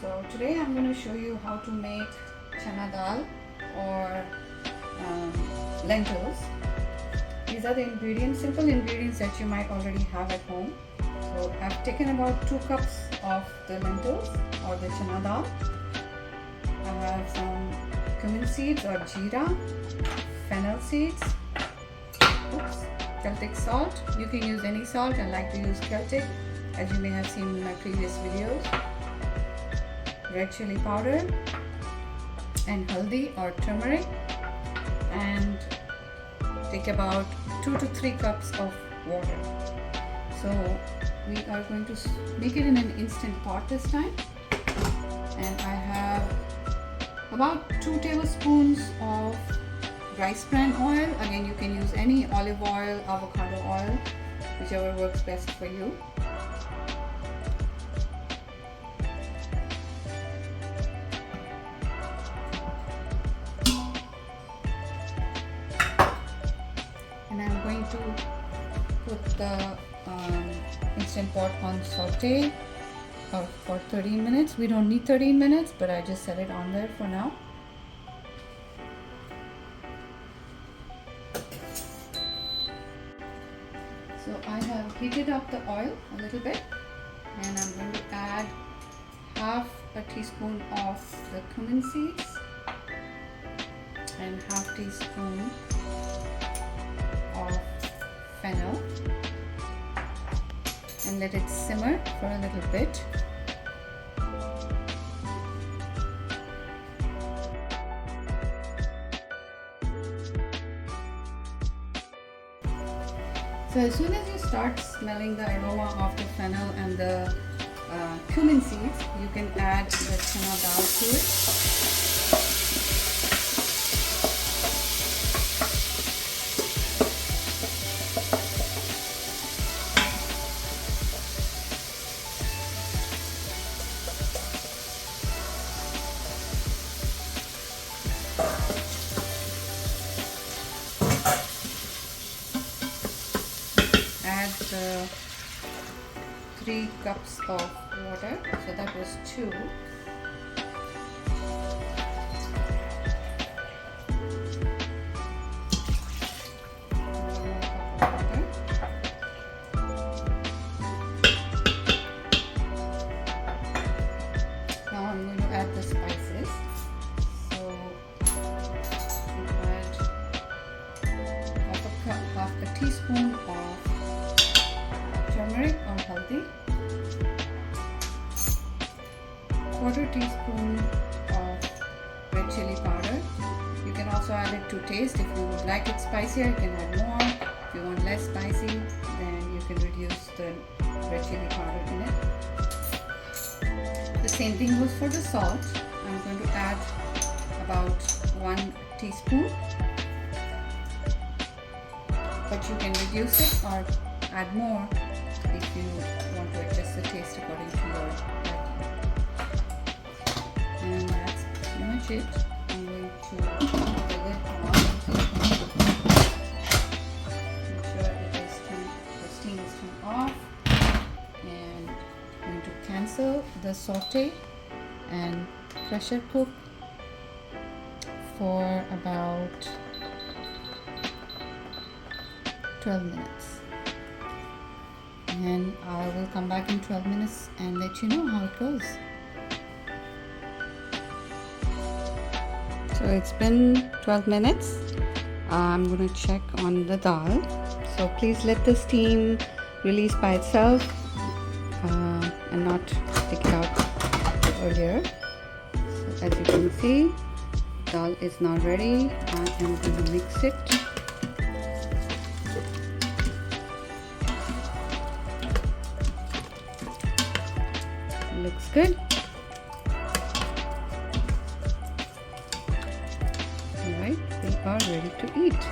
So today I'm going to show you how to make chana dal or lentils. These are the ingredients, simple ingredients that you might already have at home. So I've taken about 2 cups of the lentils or the chana dal. I have some cumin seeds or jeera, fennel seeds, Celtic salt. You can use any salt. I like to use Celtic, as you may have seen in my previous videos. Red chili powder and haldi or turmeric, and take about 2 to 3 cups of water. So we are going to make it in an instant pot this time, and I have about 2 tablespoons of rice bran oil. Again, you can use any olive oil, avocado oil, whichever works best for you. And I'm going to put the instant pot on saute for 13 minutes. We don't need 13 minutes, but I just set it on there for now. So I have heated up the oil a little bit, and I'm going to add half a teaspoon of the cumin seeds and half teaspoon of fennel, and let it simmer for a little bit. So as soon as you start smelling the aroma of the fennel and the cumin seeds, you can add the chana dal to it. Add the 3 cups of water, so that was 2. Now I'm going to add the spices. So add half a teaspoon of turmeric or haldi, 1/4 teaspoon of red chili powder. You can also add it to taste. If you would like it spicier, you can add more. If you want less spicy, then you can reduce the red chili powder in it. The same thing goes for the salt. I'm going to add about 1 teaspoon, but you can reduce it or add more if you want to adjust the taste according to your liking. And that's pretty much it. I'm going to put the lid on. Make sure the steam is turned off. And I'm going to cancel the saute and pressure cook for about 12 minutes. And I will come back in 12 minutes and let you know how it goes. So it's been 12 minutes. I'm going to check on the dal. So please let the steam release by itself and not take it out earlier. So as you can see, dal is now ready. I am going to mix it. Looks good. Alright, we are ready to eat.